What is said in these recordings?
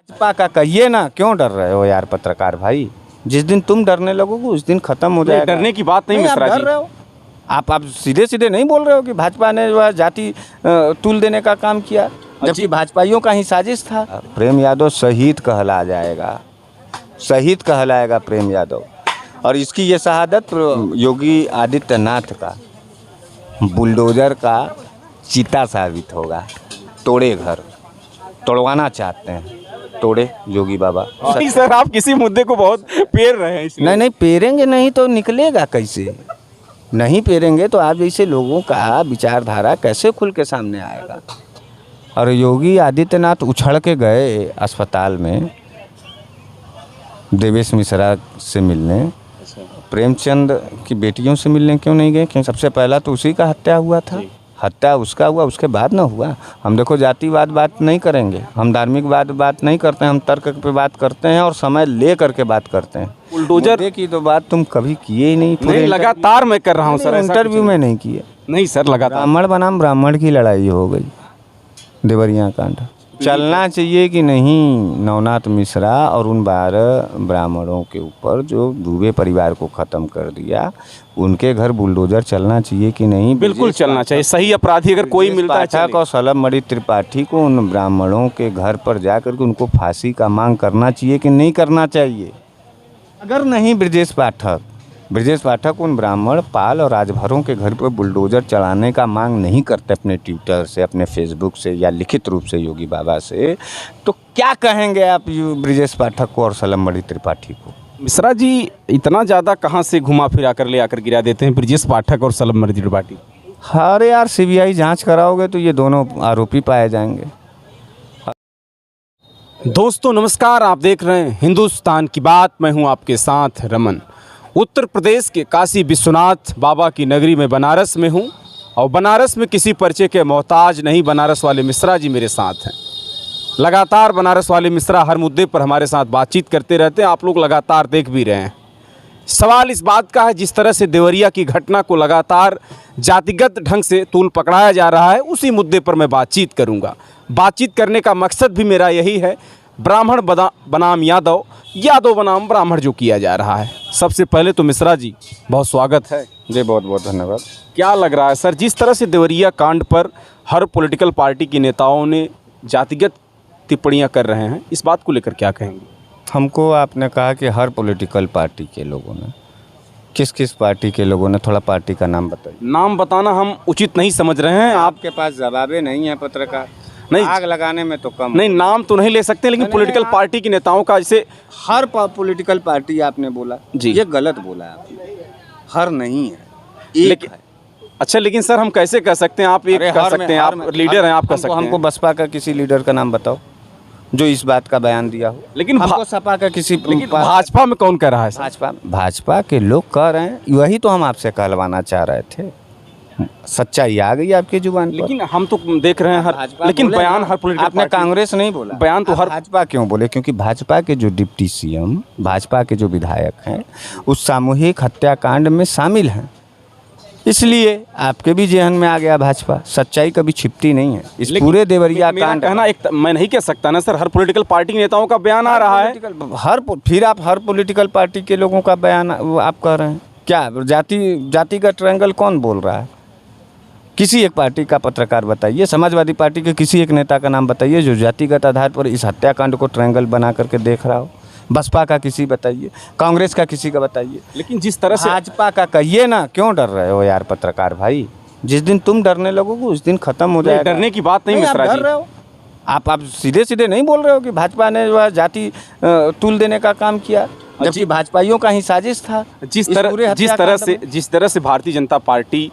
भाजपा का कहिए ना, क्यों डर रहे हो यार पत्रकार भाई? जिस दिन तुम डरने लगोगे उस दिन खत्म हो जाएगा। डरने की बात नहीं आप मिश्रा डर जी। रहे हो। आप सीधे सीधे नहीं बोल रहे हो कि भाजपा ने जो है जाति तूल देने का काम किया, जबकि भाजपाइयों का ही साजिश था। प्रेम यादव शहीद कहला जाएगा, शहीद कहलाएगा प्रेम यादव। और इसकी ये शहादत योगी आदित्यनाथ का बुलडोजर का चीता साबित होगा। तोड़े घर तोड़वाना चाहते हैं, तोड़े योगी बाबा। नहीं सर, आप किसी मुद्दे को बहुत पेर रहे हैं इसलिए। नहीं पेरेंगे नहीं तो निकलेगा कैसे? नहीं पेरेंगे तो आप जैसे लोगों का विचारधारा कैसे खुल के सामने आएगा? और योगी आदित्यनाथ उछल के गए अस्पताल में देवेश मिश्रा से मिलने, प्रेमचंद की बेटियों से मिलने क्यों नहीं गए? क्योंकि सबसे पहला तो उसी का हत्या हुआ था, हत्या उसका हुआ, उसके बाद ना हुआ। हम देखो जातिवाद बात नहीं करेंगे, हम धार्मिकवाद बात नहीं करते हैं, हम तर्क पे बात करते हैं और समय ले करके बात करते हैं। बुलडोजर की तो बात तुम कभी किए ही नहीं। नहीं, लगातार मैं कर रहा हूँ सर। इंटरव्यू में नहीं किए। नहीं सर, लगातार ब्राह्मण बनाम ब्राह्मण की लड़ाई हो गई, देवरिया कांड। चलना चाहिए कि नहीं नवनाथ मिश्रा और उन 12 ब्राह्मणों के ऊपर जो दुबे परिवार को ख़त्म कर दिया, उनके घर बुलडोजर चलना चाहिए कि नहीं? बिल्कुल चलना चाहिए। सही अपराधी अगर कोई मिलता है और सलमणि त्रिपाठी को उन ब्राह्मणों के घर पर जाकर के उनको फांसी का मांग करना चाहिए कि नहीं करना चाहिए? अगर नहीं ब्रजेश पाठक उन ब्राह्मण पाल और राजभरों के घर पर बुलडोजर चलाने का मांग नहीं करते अपने ट्विटर से, अपने फेसबुक से या लिखित रूप से योगी बाबा से, तो क्या कहेंगे आप ब्रजेश पाठक को और सलमणि त्रिपाठी को? मिश्रा जी इतना ज़्यादा कहाँ से घुमा फिरा कर ले आकर गिरा देते हैं ब्रजेश पाठक और सलमणि त्रिपाठी? अरे यार सीबीआई जांच कराओगे तो ये दोनों आरोपी पाए जाएंगे। दोस्तों नमस्कार, आप देख रहे हैं हिंदुस्तान की बात। मैं हूं आपके साथ रमन। उत्तर प्रदेश के काशी विश्वनाथ बाबा की नगरी में बनारस में हूं और बनारस में किसी परिचय के मोहताज नहीं, बनारस वाले मिश्रा जी मेरे साथ हैं। लगातार बनारस वाले मिश्रा हर मुद्दे पर हमारे साथ बातचीत करते रहते हैं, आप लोग लगातार देख भी रहे हैं। सवाल इस बात का है, जिस तरह से देवरिया की घटना को लगातार जातिगत ढंग से तूल पकड़ाया जा रहा है, उसी मुद्दे पर मैं बातचीत करूंगा। बातचीत करने का मकसद भी मेरा यही है, ब्राह्मण बनाम यादव, यादव बनाम ब्राह्मण जो किया जा रहा है। सबसे पहले तो मिश्रा जी बहुत स्वागत है। जी बहुत बहुत धन्यवाद। क्या लग रहा है सर, जिस तरह से देवरिया कांड पर हर पॉलिटिकल पार्टी के नेताओं ने जातिगत टिप्पणियां कर रहे हैं, इस बात को लेकर क्या कहेंगे? हमको आपने कहा कि हर पॉलिटिकल पार्टी के लोगों ने, किस किस पार्टी के लोगों ने? थोड़ा पार्टी का नाम बताइए। नाम बताना हम उचित नहीं समझ रहे हैं। आपके पास जवाबें नहीं है पत्रकार, नहीं आग लगाने में तो कम। नहीं, नाम तो नहीं ले सकते, लेकिन पॉलिटिकल पार्टी के नेताओं का, जैसे हर पॉलिटिकल पार्टी आपने बोला जी, ये गलत बोला आपने। हर नहीं है, लेकिन अच्छा, लेकिन सर हम कैसे कह सकते हैं? आप एक कह सकते हैं, आप लीडर हैं, आप कह सकते हैं। हमको बसपा का किसी लीडर का नाम बताओ जो इस बात का बयान दिया हो। लेकिन हमको सपा का किसी, लेकिन भाजपा में कौन कह रहा है सर? भाजपा के लोग कह रहे हैं, वही तो हम आपसे कहलवाना चाह रहे थे। सच्चाई आ गई आपकी जुबान पर। लेकिन हम तो देख रहे हैं हर, लेकिन बयान हर पॉलिटिकल आपने कांग्रेस नहीं बोला, बयान तो हर भाजपा क्यों बोले? क्योंकि भाजपा के जो डिप्टी सीएम, भाजपा के जो विधायक हैं, उस सामूहिक हत्याकांड में शामिल हैं, इसलिए आपके भी जहन में आ गया भाजपा। सच्चाई कभी छिपती नहीं है। इस पूरे देवरिया कांड कहना एक मैं नहीं कह सकता ना सर, हर पॉलिटिकल पार्टी के नेताओं का बयान आ रहा है। फिर आप हर पॉलिटिकल पार्टी के लोगों का बयान आप कह रहे हैं क्या? जातिगत ट्रायंगल कौन बोल रहा है? किसी एक पार्टी का पत्रकार बताइए, समाजवादी पार्टी के किसी एक नेता का नाम बताइए जो जातिगत आधार पर इस हत्याकांड को ट्रायंगल बना करके देख रहा हो। बसपा का किसी बताइए, कांग्रेस का किसी का बताइए। लेकिन जिस तरह से भाजपा का कहिए ना, क्यों डर रहे हो यार पत्रकार भाई? जिस दिन तुम डरने लगोगे उस दिन खत्म हो जाएगा। डरने की बात नहीं मिश्रा जी। आप सीधे सीधे नहीं बोल रहे हो कि भाजपा ने जो है जाति तूल देने का काम किया, जबकि भाजपाइयों का ही साजिश था। जिस तरह से भारतीय जनता पार्टी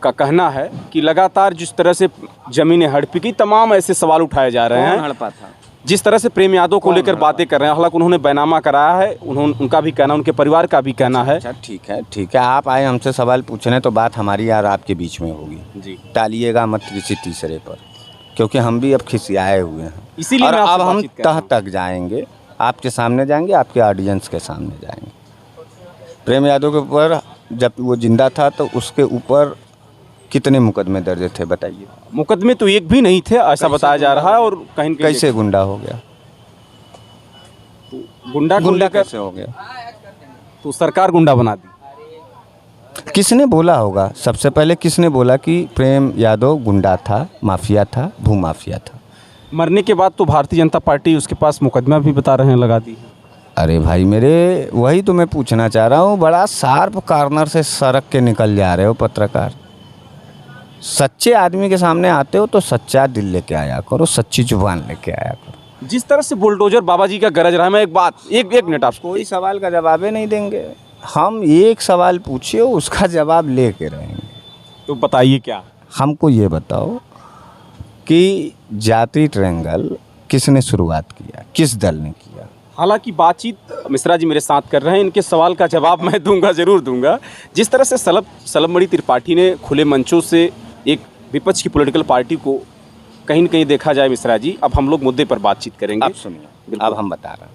का कहना है कि लगातार जिस तरह से जमीनें हड़पी की, तमाम ऐसे सवाल उठाए जा रहे हैं। हड़पा था? जिस तरह से प्रेम यादव को लेकर बातें कर रहे हैं, हालांकि उन्होंने बैनामा कराया है, उनका भी कहना, उनके परिवार का भी कहना है। अच्छा ठीक है, आप आए हमसे सवाल पूछने तो बात हमारी और आपके बीच में होगी जी। टालिएगा मत किसी तीसरे पर, क्योंकि हम भी अब खिसियाए हुए हैं, इसीलिए अब हम तह तक जाएंगे, आपके सामने जाएंगे, आपके ऑडियंस के सामने जाएंगे। प्रेम यादव के ऊपर जब वो जिंदा था तो उसके ऊपर कितने मुकदमे दर्ज थे बताइए? मुकदमे तो एक भी नहीं थे, ऐसा बताया जा रहा है। और कहीं कैसे गुंडा हो गया? गुंडा गुंडा कैसे हो गया? तो सरकार गुंडा बना दी। किसने बोला होगा? सबसे पहले किसने बोला कि प्रेम यादव गुंडा था, माफिया था, भूमाफिया था? मरने के बाद तो भारतीय जनता पार्टी उसके पास मुकदमा भी बता रहे हैं लगा दी। अरे भाई मेरे, वही तो मैं पूछना चाह रहा हूँ। बड़ा शार्प कॉर्नर से सड़क के निकल जा रहे हो पत्रकार। सच्चे आदमी के सामने आते हो तो सच्चा दिल लेके आया करो, सच्ची जुबान लेके आया करो। जिस तरह से बुलडोजर बाबा जी का गरज रहा है, मैं एक मिनट आपको, कोई सवाल का जवाब ही नहीं देंगे। हम एक सवाल पूछिए उसका जवाब लेके रहेंगे। तो बताइए क्या? हमको ये बताओ कि जाति ट्रायंगल किसने शुरुआत किया, किस दल ने किया? हालांकि बातचीत मिश्रा जी मेरे साथ कर रहे हैं, इनके सवाल का जवाब मैं दूंगा, ज़रूर दूंगा। जिस तरह से सलबमणि त्रिपाठी ने खुले मंचों से एक विपक्ष की पॉलिटिकल पार्टी को कहीं न कहीं देखा जाए मिश्रा जी, अब हम लोग मुद्दे पर बातचीत करेंगे। आप सुनिए, अब हम बता रहे हैं।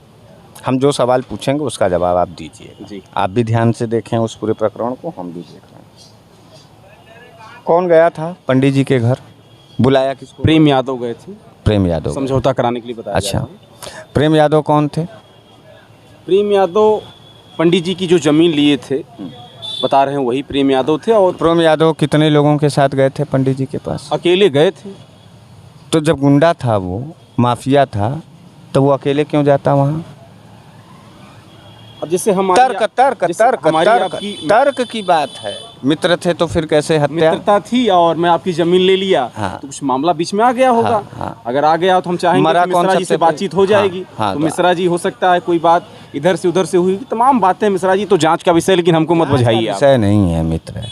हम जो सवाल पूछेंगे उसका जवाब आप दीजिए जी। आप भी ध्यान से देखें उस पूरे प्रकरण को, हम भी देख रहे हैं। कौन गया था पंडित जी के घर? बुलाया किसको? प्रेम यादव गए थे, प्रेम यादव। समझौता कराने के लिए बताया जा अच्छा, रहा है। प्रेम यादव कौन थे? प्रेम यादव पंडित जी की जो जमीन लिए थे, बता रहे हैं वही प्रेम यादव थे। और प्रेम यादव कितने लोगों के साथ गए थे पंडित जी के पास? अकेले गए थे। तो जब गुंडा था, वो माफिया था, तो वो अकेले क्यों जाता वहाँ? अब जैसे हम तर्क की बात है। मित्र थे तो फिर कैसे हत्या? मित्रता थी और मैं आपकी जमीन ले लिया। हाँ। तो कुछ मामला बीच में आ गया होगा। हाँ, हाँ। अगर आ गया तो हम चाहेंगे मरा कि कौन मिश्रा जी सबसे से बातचीत हो जाएगी। हाँ, हाँ, तो मिश्रा जी, हो सकता है कोई बात इधर से उधर से हुई, तमाम बातें मिश्रा जी तो जांच का विषय, लेकिन हमको मत बुझाइए आप। विषय नहीं है मित्र,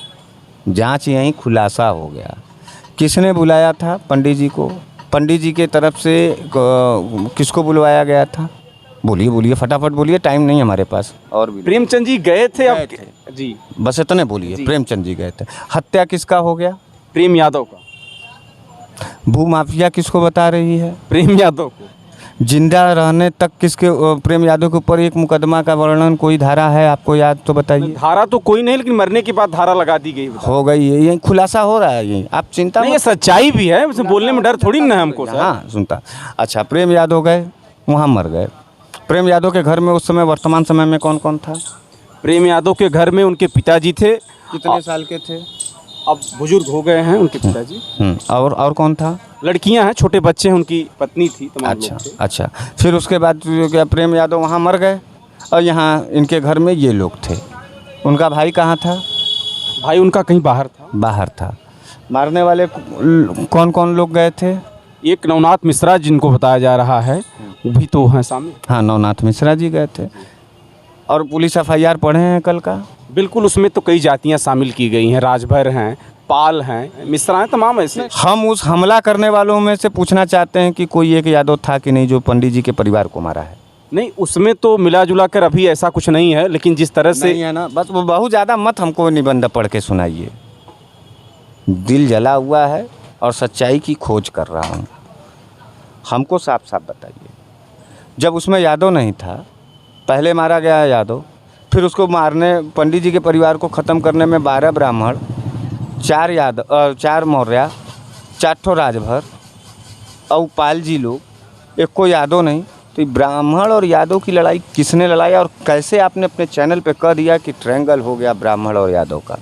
जांच यहीं खुलासा हो गया। किसने बुलाया था पंडित जी को? पंडित जी के तरफ से किसको बुलवाया गया था? बोलिए बोलिए, फटाफट बोलिए, टाइम नहीं है हमारे पास। और भी प्रेमचंद जी गए थे। अब जी, बस इतने बोलिए। प्रेमचंद जी गए थे। हत्या किसका हो गया? प्रेम यादव का। भूमाफिया किसको बता रही है? प्रेम यादव को। जिंदा रहने तक किसके, प्रेम यादव के ऊपर एक मुकदमा का वर्णन, कोई धारा है आपको याद तो बताइए। धारा तो कोई नहीं, लेकिन मरने के बाद धारा लगा दी गई। हो गई है, यही खुलासा हो रहा है, यही आप चिंता नहीं, ये सच्चाई भी है, उसे बोलने में डर थोड़ी ना है हमको सर। हाँ सुनता। अच्छा, प्रेम यादव गए, वहाँ मर गए। प्रेम यादव के घर में उस समय, वर्तमान समय में कौन कौन था? प्रेम यादव के घर में उनके पिताजी थे। कितने साल के थे? अब बुजुर्ग हो गए हैं उनके पिताजी। और कौन था? लड़कियां हैं, छोटे बच्चे हैं, उनकी पत्नी थी, तमाम अच्छा लोग थे। अच्छा। फिर उसके बाद क्या प्रेम यादव वहाँ मर गए और यहाँ इनके घर में ये लोग थे। उनका भाई कहाँ था? भाई उनका कहीं बाहर था। बाहर था। मारने वाले कौन कौन लोग गए थे? एक नवनाथ मिश्रा जिनको बताया जा रहा है, वो भी तो हैं सामने। हाँ, नवनाथ मिश्रा जी गए थे। और पुलिस FIR पढ़े हैं कल का? बिल्कुल, उसमें तो कई जातियां शामिल की गई हैं, राजभर हैं, पाल हैं, मिश्रा हैं, तमाम ऐसे। हम उस हमला करने वालों में से पूछना चाहते हैं कि कोई एक यादव था कि नहीं जो पंडित जी के परिवार को मारा है? नहीं, उसमें तो मिला जुला कर अभी ऐसा कुछ नहीं है, लेकिन जिस तरह से नहीं है ना, बस वो बहुत ज़्यादा मत हमको निबंध पढ़ के सुनाइए। दिल जला हुआ है और सच्चाई की खोज कर रहा हूँ। हमको साफ साफ बताइए। जब उसमें यादव नहीं था, पहले मारा गया यादव, फिर उसको मारने, पंडित जी के परिवार को ख़त्म करने में 12 ब्राह्मण, 4 यादव, 4 मौर्य, 4 ठो राजभर और पाल जी लोग, एक को यादव नहीं। तो ब्राह्मण और यादव की लड़ाई किसने लड़ाई और कैसे आपने अपने चैनल पे कह दिया कि ट्रायंगल हो गया ब्राह्मण और यादव का?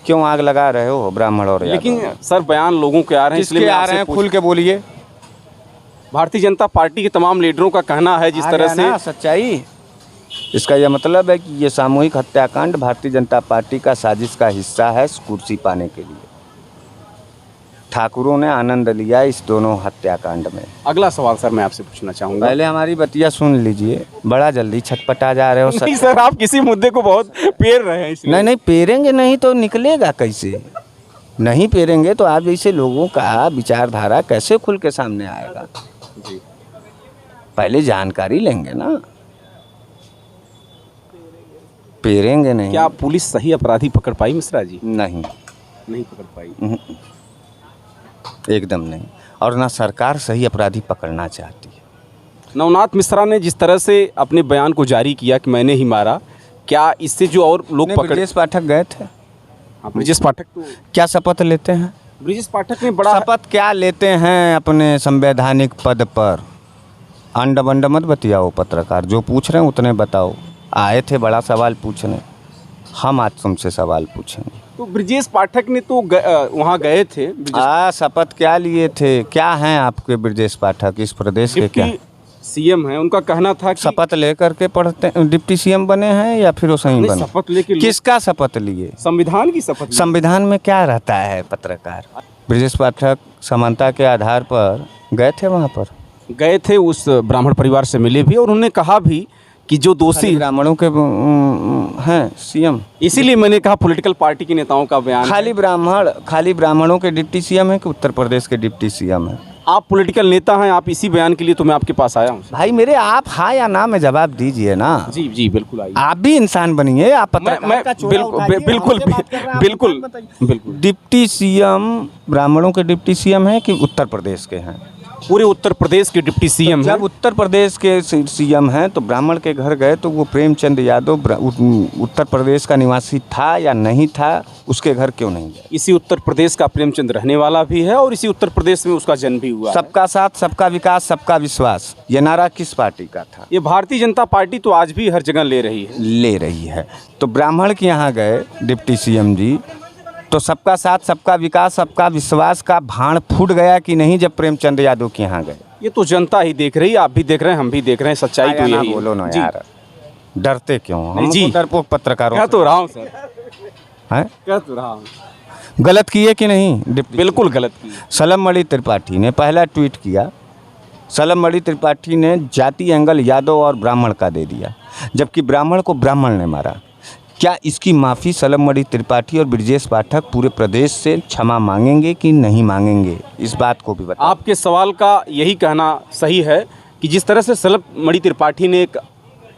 क्यों आग लगा रहे हो ब्राह्मण और यादव? लेकिन सर बयान लोगों के आ रहे हैं, इसलिए किसके मैं आ आपसे रहे हैं? पूछ- खुल के बोलिए। भारतीय जनता पार्टी के तमाम लीडरों का कहना है, जिस आ तरह गया से ना सच्चाई। इसका यह मतलब है कि ये सामूहिक हत्याकांड भारतीय जनता पार्टी का साजिश का हिस्सा है कुर्सी पाने के लिए। ठाकुरों ने आनंद लिया इस दोनों हत्याकांड में। अगला सवाल सर मैं आपसे पूछना चाहूँगा। पहले हमारी बतिया सुन लीजिए, बड़ा जल्दी छटपटा जा रहे हो। नहीं सर, आप किसी मुद्दे को बहुत पेर रहे हैं इसलिए। नहीं नहीं, पेरेंगे नहीं तो निकलेगा कैसे? नहीं पेरेंगे तो आप जैसे लोगों का विचारधारा कैसे खुल के सामने आएगा? जी। पहले जानकारी लेंगे ना, पेरेंगे नहीं। क्या पुलिस सही अपराधी पकड़ पाई मिश्रा जी? नहीं, नहीं पकड़ पाई। एकदम नहीं। और ना सरकार सही अपराधी पकड़ना चाहती है। नवनाथ मिश्रा ने जिस तरह से अपने बयान को जारी किया कि मैंने ही मारा, क्या इससे जो और लोग पकड़े? ब्रजेश पाठक गए थे। हाँ, ब्रजेश पाठक तो क्या शपथ लेते हैं? ब्रजेश पाठक ने बड़ा शपथ क्या लेते हैं अपने संवैधानिक पद पर? अंड बंड मत बतियाओ पत्रकार, जो पूछ रहे हैं उतने बताओ। आए थे बड़ा सवाल पूछने, हम आज तुमसे सवाल पूछेंगे। तो ब्रजेश पाठक ने तो वहाँ गए थे, शपथ क्या लिए थे? क्या हैं आपके ब्रजेश पाठक इस प्रदेश के? क्या सीएम है, उनका कहना था कि शपथ लेकर के पढ़ते डिप्टी सीएम बने हैं या फिर वो सही बने? शपथ लेके किसका शपथ लिए? संविधान की शपथ। संविधान में क्या रहता है पत्रकार? ब्रजेश पाठक समानता के आधार पर गए थे, वहाँ पर गए थे, उस ब्राह्मण परिवार से मिले भी और उन्होंने कहा भी कि जो दोषी ब्राह्मणों के हैं सीएम। इसीलिए मैंने कहा पॉलिटिकल पार्टी के नेताओं का बयान। खाली ब्राह्मणों के डिप्टी सीएम है कि उत्तर प्रदेश के डिप्टी सीएम है? आप पॉलिटिकल नेता हैं, आप इसी बयान के लिए तो मैं आपके पास आया हूँ। भाई मेरे आप हाँ या ना में जवाब दीजिए ना। जी जी बिल्कुल आइए। आप भी इंसान बनिए, आप पत्रकार का चोला उठाइए। बिल्कुल बिल्कुल बिल्कुल। डिप्टी सीएम ब्राह्मणों के डिप्टी सीएम है कि उत्तर प्रदेश के हैं? पूरे उत्तर प्रदेश के डिप्टी सीएम हैं। जब उत्तर प्रदेश के सीएम हैं तो ब्राह्मण के घर गए तो वो प्रेमचंद यादव उत्तर प्रदेश का निवासी था या नहीं था? उसके घर क्यों नहीं गए? इसी उत्तर प्रदेश का प्रेमचंद रहने वाला भी है और इसी उत्तर प्रदेश में उसका जन्म भी हुआ। सबका साथ, सबका विकास, सबका विश्वास, ये नारा किस पार्टी का था? ये भारतीय जनता पार्टी तो आज भी हर जगह ले रही है। तो ब्राह्मण के यहाँ गए डिप्टी सीएम जी, तो सबका साथ, सबका विकास, सबका विश्वास का भाण फूट गया कि नहीं जब प्रेमचंद यादव के यहाँ गए? ये तो जनता ही देख रही है, आप भी देख रहे हैं, हम भी देख रहे हैं, सच्चाई तो यही है। बोलो ना यार, डरते क्यों? हम जी डरपोक पत्रकारों कह तो रहा हूँ सर, हैं? कह तो रहा हूँ। गलत किए कि नहीं? बिल्कुल गलत किए। सलमणि त्रिपाठी ने पहला ट्वीट किया, सलमणि त्रिपाठी ने जाति एंगल यादव और ब्राह्मण का दे दिया, जबकि ब्राह्मण को ब्राह्मण ने मारा। क्या इसकी माफ़ी सलमणि त्रिपाठी और ब्रजेश पाठक पूरे प्रदेश से क्षमा मांगेंगे कि नहीं मांगेंगे? इस बात को भी बताओ। आपके सवाल का यही कहना सही है कि जिस तरह से सलमणि त्रिपाठी ने एक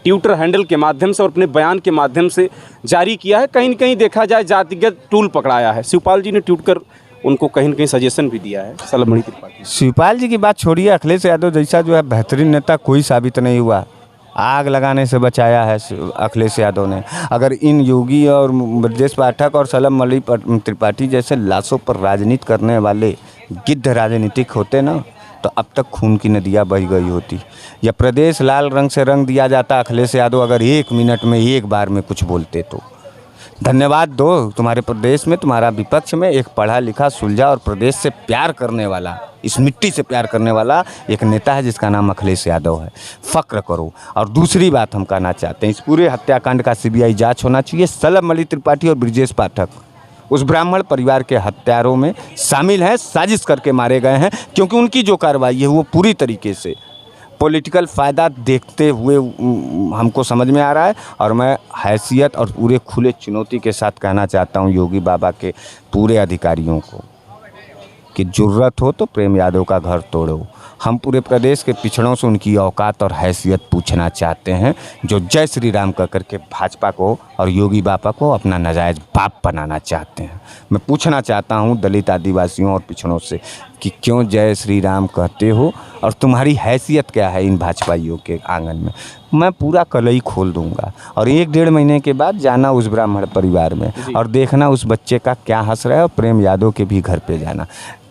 ट्विटर हैंडल के माध्यम से और अपने बयान के माध्यम से जारी किया है, कहीं न कहीं देखा जाए जातिगत टूल पकड़ाया है। शिवपाल जी ने ट्वीट कर उनको कहीं न कहीं सजेशन भी दिया है सलमणि त्रिपाठी। शिवपाल जी की बात छोड़िए, अखिलेश यादव जैसा जो है बेहतरीन नेता कोई साबित नहीं हुआ। आग लगाने से बचाया है अखिलेश यादव ने। अगर इन योगी और ब्रजेश पाठक और सलमणि त्रिपाठी जैसे लाशों पर राजनीति करने वाले गिद्ध राजनीतिक होते ना, तो अब तक खून की नदियाँ बह गई होती। या प्रदेश लाल रंग से रंग दिया जाता अखिलेश यादव अगर 1 मिनट में एक बार में कुछ बोलते तो। धन्यवाद दो तुम्हारे प्रदेश में, तुम्हारा विपक्ष में एक पढ़ा लिखा, सुलझा और प्रदेश से प्यार करने वाला, इस मिट्टी से प्यार करने वाला एक नेता है जिसका नाम अखिलेश यादव है। फ़क्र करो। और दूसरी बात हम कहना चाहते हैं, इस पूरे हत्याकांड का सीबीआई जांच होना चाहिए। सलमणि त्रिपाठी और ब्रजेश पाठक उस ब्राह्मण परिवार के हत्यारों में शामिल हैं, साजिश करके मारे गए हैं, क्योंकि उनकी जो कार्रवाई है वो पूरी तरीके से पॉलिटिकल फ़ायदा देखते हुए हमको समझ में आ रहा है। और मैं हैसियत और पूरे खुले चुनौती के साथ कहना चाहता हूं योगी बाबा के पूरे अधिकारियों को कि जुर्रत हो तो प्रेम यादव का घर तोड़ो। हम पूरे प्रदेश के पिछड़ों से उनकी औकात और हैसियत पूछना चाहते हैं, जो जय श्री राम कह करके भाजपा को और योगी बाबा को अपना नाजायज़ बाप बनाना चाहते हैं। मैं पूछना चाहता हूं दलित आदिवासियों और पिछड़ों से कि क्यों जय श्री राम कहते हो और तुम्हारी हैसियत क्या है इन भाजपाइयों के आंगन में? मैं पूरा कलई खोल दूंगा और 1-1.5 महीने के बाद जाना उस ब्राह्मण परिवार में और देखना उस बच्चे का क्या हंस रहा है। और प्रेम यादव के भी घर पे जाना।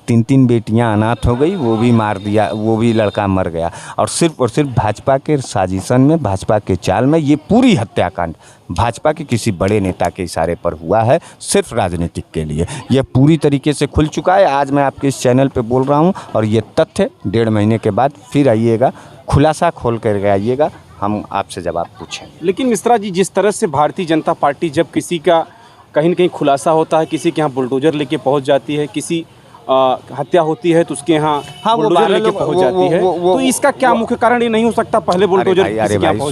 3 बेटियां अनाथ हो गई, वो भी मार दिया, वो भी लड़का मर गया। और सिर्फ भाजपा के साजिशन में, भाजपा के चाल में ये पूरी हत्याकांड भाजपा के किसी बड़े नेता के इशारे पर हुआ है, सिर्फ राजनीतिक के लिए। यह पूरी तरीके से खुल चुका है। आज मैं आपके इस चैनल पे बोल रहा हूँ और ये तथ्य 1.5 महीने के बाद फिर आइएगा, खुलासा खोल कर आइएगा, हम आपसे जवाब पूछें। लेकिन मिश्रा जी, जिस तरह से भारतीय जनता पार्टी जब किसी का कहीं न कहीं खुलासा होता है, किसी के यहाँ बुलडोजर लेके पहुँच जाती है, किसी हत्या होती है तो उसके यहाँ बुलडोजर लेके पहुंच जाती है, तो इसका क्या मुख्य कारण ये नहीं हो सकता पहले बुलडोजर? अरे भाई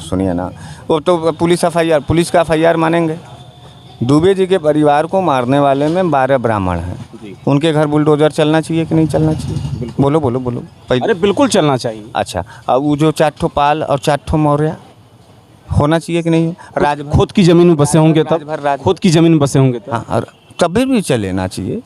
सुनिए ना, वो तो पुलिस का एफआईआर मानेंगे। दुबे जी के परिवार को मारने वाले में 12 ब्राह्मण हैं, उनके घर बुलडोजर चलना चाहिए कि नहीं चलना चाहिए? बोलो। अरे बिल्कुल चलना चाहिए। अच्छा, अब वो जो 4 ठो पाल और 4 ठो मौर्य होना चाहिए कि नहीं? खुद की ज़मीन में बसे होंगे तब, खुद की ज़मीन में बसे होंगे तब। हाँ, और तभी भी चलेना चाहिए,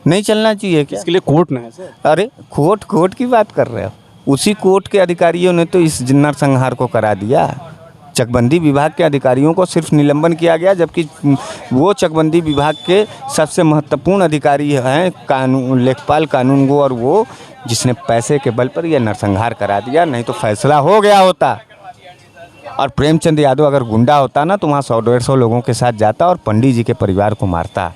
नहीं चलना चाहिए क्या? इसके लिए कोर्ट ना है सर। अरे कोर्ट की बात कर रहे हो? उसी कोर्ट के अधिकारियों ने तो इस नरसंहार को करा दिया। चकबंदी विभाग के अधिकारियों को सिर्फ निलंबन किया गया, जबकि वो चकबंदी विभाग के सबसे महत्वपूर्ण अधिकारी हैं कानून लेखपाल कानूनगो, और वो जिसने पैसे के बल पर यह नरसंहार करा दिया, नहीं तो फैसला हो गया होता। और प्रेमचंद यादव अगर गुंडा होता ना तो वहाँ 100-150 लोगों के साथ जाता और पंडित जी के परिवार को मारता।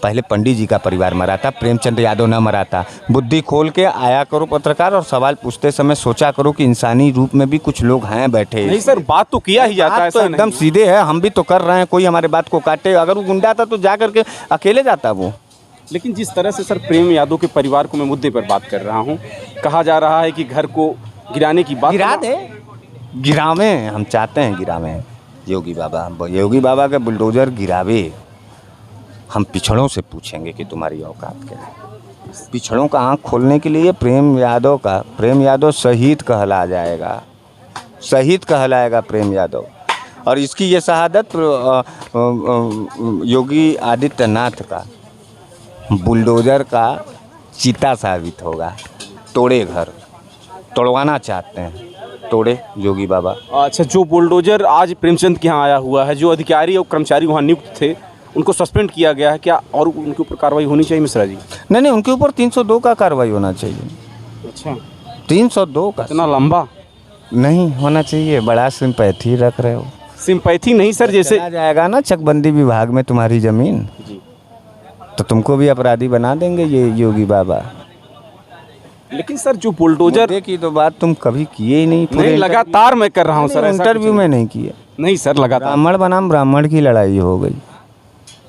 पहले पंडित जी का परिवार मरा था, प्रेमचंद यादव ना मरा था। बुद्धि खोल के आया करो पत्रकार, और सवाल पूछते समय सोचा करो कि इंसानी रूप में भी कुछ लोग हैं बैठे। नहीं सर, बात तो किया ही जाता है, तो एकदम सीधे है, हम भी तो कर रहे हैं, कोई हमारे बात को काटे। अगर वो गुंडा था तो जा करके अकेले जाता वो। लेकिन जिस तरह से सर प्रेम यादव के परिवार को मैं मुद्दे पर बात कर रहा हूँ, कहा जा रहा है कि घर को गिराने की बात। गिरा दे, गिरावें, हम चाहते हैं गिरावें योगी बाबा के बुलडोजर गिरावे। हम पिछड़ों से पूछेंगे कि तुम्हारी औकात क्या है। पिछड़ों का आँख खोलने के लिए प्रेम यादव शहीद कहला जाएगा, शहीद कहलाएगा प्रेम यादव। और इसकी ये शहादत योगी आदित्यनाथ का बुलडोजर का चीता साबित होगा। तोड़े घर, तोड़वाना चाहते हैं, तोड़े योगी बाबा। अच्छा, जो बुलडोजर आज प्रेमचंद के यहाँ आया हुआ है, जो अधिकारी और कर्मचारी वहाँ नियुक्त थे, उनको सस्पेंड किया गया है क्या, और उनके ऊपर कार्रवाई होनी चाहिए मिश्रा जी? नहीं, उनके ऊपर 302 का कार्रवाई होना चाहिए। अच्छा, 302 का? इतना लंबा नहीं होना चाहिए। बड़ा सिंपैथी रख रहे हो। सिंपैथी नहीं सर, जैसे आ जाएगा ना चकबंदी विभाग में तुम्हारी जमीन जी, तो तुमको भी अपराधी बना देंगे ये योगी बाबा। लेकिन सर जो बुलडोजर की तो बात तुम कभी किए ही नहीं। नहीं, लगातार मैं कर रहा हूँ सर, इंटरव्यू में नहीं किया। नहीं सर, लगातार। ब्राह्मण बनाम ब्राह्मण की लड़ाई हो गई,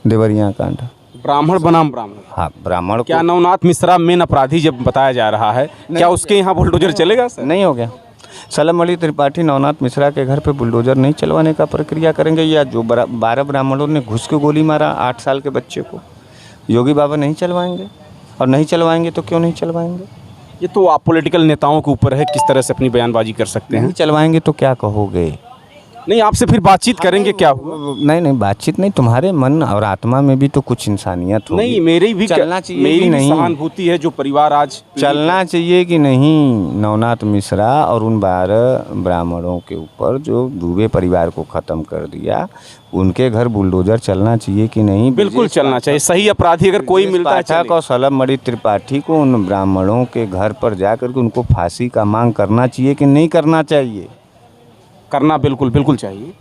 देवरिया कांड। ब्राह्मण बनाम ब्राह्मण, हाँ, ब्राह्मण। क्या नवनाथ मिश्रा मेन अपराधी जब बताया जा रहा है, क्या उसके यहाँ बुलडोजर चलेगा सर? नहीं हो गया। सलमणि त्रिपाठी नवनाथ मिश्रा के घर पे बुलडोजर नहीं चलवाने का प्रक्रिया करेंगे, या जो 12 ब्राह्मणों ने घुस के गोली मारा 8 साल के बच्चे को, योगी बाबा नहीं चलवाएंगे? और नहीं चलवाएंगे तो क्यों नहीं चलवाएंगे? ये तो आप पॉलिटिकल नेताओं के ऊपर है, किस तरह से अपनी बयानबाजी कर सकते हैं। नहीं चलवाएंगे तो क्या कहोगे? नहीं, आपसे फिर बातचीत करेंगे, क्या हुआ? नहीं, बातचीत नहीं, तुम्हारे मन और आत्मा में भी तो कुछ इंसानियत होगी। नहीं, मेरी भी चलना चाहिए, मेरी नहीं सहानुभूति है, जो परिवार आज चलना चाहिए कि नहीं। नवनाथ मिश्रा और उन 12 ब्राह्मणों के ऊपर जो दुबे परिवार को ख़त्म कर दिया, उनके घर बुलडोजर चलना चाहिए कि नहीं? बिल्कुल चलना चाहिए। सही अपराधी अगर कोई मिलता है और सलमणि त्रिपाठी को उन ब्राह्मणों के घर पर जाकर के उनको फांसी का मांग करना चाहिए कि नहीं करना चाहिए? करना बिल्कुल चाहिए।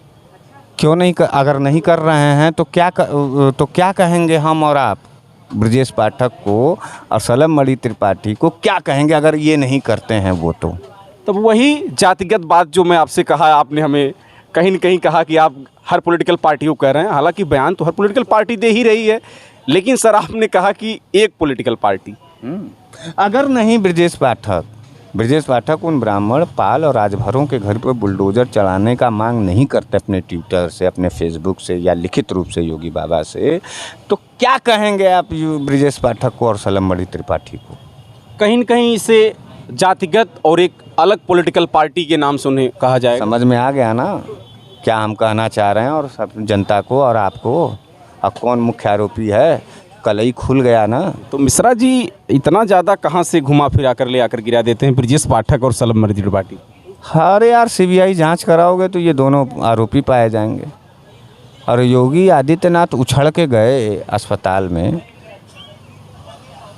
क्यों नहीं अगर नहीं कर रहे हैं तो क्या कहेंगे हम और आप ब्रजेश पाठक को और सलमणि त्रिपाठी को क्या कहेंगे अगर ये नहीं करते हैं वो? तो तब वही जातिगत बात जो मैं आपसे कहा, आपने हमें कहीं न कहीं कहा कि आप हर पॉलिटिकल पार्टी को कह रहे हैं, हालांकि बयान तो हर पॉलिटिकल पार्टी दे ही रही है, लेकिन सर आपने कहा कि एक पॉलिटिकल पार्टी। अगर नहीं ब्रजेश पाठक उन ब्राह्मण, पाल और राजभरों के घर पर बुलडोजर चलाने का मांग नहीं करते अपने ट्विटर से, अपने फेसबुक से या लिखित रूप से योगी बाबा से, तो क्या कहेंगे आप ब्रजेश पाठक को और सलमणि त्रिपाठी को? कहीं न कहीं इसे जातिगत और एक अलग पॉलिटिकल पार्टी के नाम से उन्हें कहा जाएगा। समझ में आ गया ना क्या हम कहना चाह रहे हैं, और सब जनता को और आपको? अब कौन मुख्य आरोपी है, कल ही खुल गया ना। तो मिश्रा जी इतना ज़्यादा कहाँ से घुमा फिरा कर ले आकर गिरा देते हैं ब्रजेश पाठक और सलमणि त्रिपाठी? अरे यार, सीबीआई जांच कराओगे तो ये दोनों आरोपी पाए जाएंगे। और योगी आदित्यनाथ उछल के गए अस्पताल में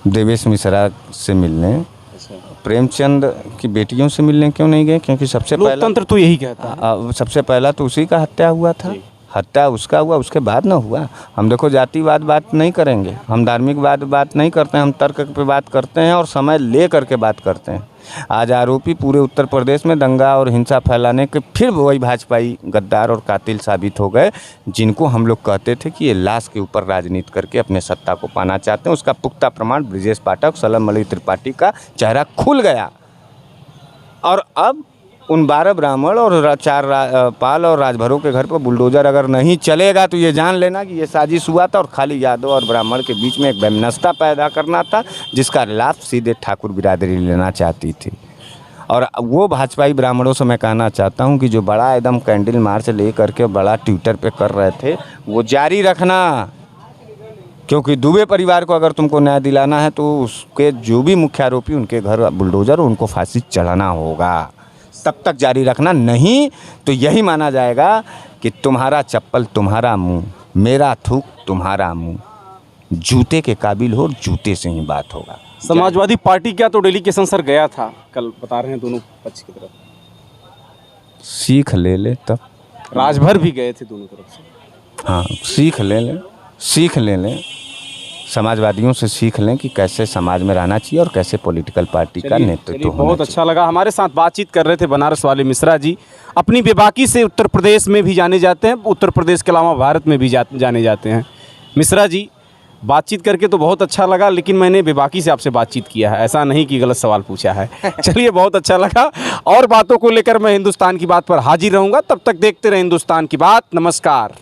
देवेश मिश्रा से मिलने, प्रेमचंद की बेटियों से मिलने क्यों नहीं गए? क्योंकि सबसे पहला लोकतंत्र तो यही कहता है, सबसे पहला तो उसी का हत्या हुआ था। हत्या उसका हुआ, उसके बाद ना हुआ। हम देखो जातिवाद बात नहीं करेंगे, हम धार्मिकवाद बात नहीं करते हैं, हम तर्क पे बात करते हैं और समय ले करके बात करते हैं। आज आरोपी पूरे उत्तर प्रदेश में दंगा और हिंसा फैलाने के फिर वही भाजपाई गद्दार और कातिल साबित हो गए, जिनको हम लोग कहते थे कि ये लाश के ऊपर राजनीति करके अपने सत्ता को पाना चाहते हैं। उसका पुख्ता प्रमाण ब्रजेश पाठक, सलमणि त्रिपाठी का चेहरा खुल गया। और अब उन 12 ब्राह्मण और 4 पाल और राजभरों के घर पर बुलडोजर अगर नहीं चलेगा तो ये जान लेना कि ये साजिश हुआ था और खाली यादव और ब्राह्मण के बीच में एक वैमनस्यता पैदा करना था, जिसका लाभ सीधे ठाकुर बिरादरी लेना चाहती थी। और वो भाजपाई ब्राह्मणों से मैं कहना चाहता हूँ कि जो बड़ा एकदम कैंडल मार्च ले करके बड़ा ट्विटर पे कर रहे थे वो जारी रखना, क्योंकि दुबे परिवार को अगर तुमको न्याय दिलाना है तो उसके जो भी मुख्य आरोपी उनके घर बुलडोजर उनको फांसी चढ़ाना होगा। तब तक जारी रखना, नहीं तो यही माना जाएगा कि तुम्हारा चप्पल तुम्हारा मुंह, मेरा थूक तुम्हारा मुंह, जूते के काबिल हो, जूते से ही बात होगा। समाजवादी पार्टी क्या तो डेलीगेशन सर गया था, कल बता रहे हैं दोनों पक्ष की तरफ, सीख ले ले तब। राजभर भी गए थे दोनों तरफ से। हाँ, सीख ले लें, समाजवादियों से सीख लें कि कैसे समाज में रहना चाहिए और कैसे पॉलिटिकल पार्टी का नेतृत्व होना बहुत चाहिए। अच्छा लगा। हमारे साथ बातचीत कर रहे थे बनारस वाले मिश्रा जी। अपनी बेबाकी से उत्तर प्रदेश में भी जाने जाते हैं, उत्तर प्रदेश के अलावा भारत में भी जाने जाते हैं। मिश्रा जी, बातचीत करके तो बहुत अच्छा लगा, लेकिन मैंने बेबाकी से आपसे बातचीत किया है, ऐसा नहीं कि गलत सवाल पूछा है। चलिए, बहुत अच्छा लगा। और बातों को लेकर मैं हिंदुस्तान की बात पर हाजिर रहूँगा। तब तक देखते रहे हिंदुस्तान की बात। नमस्कार।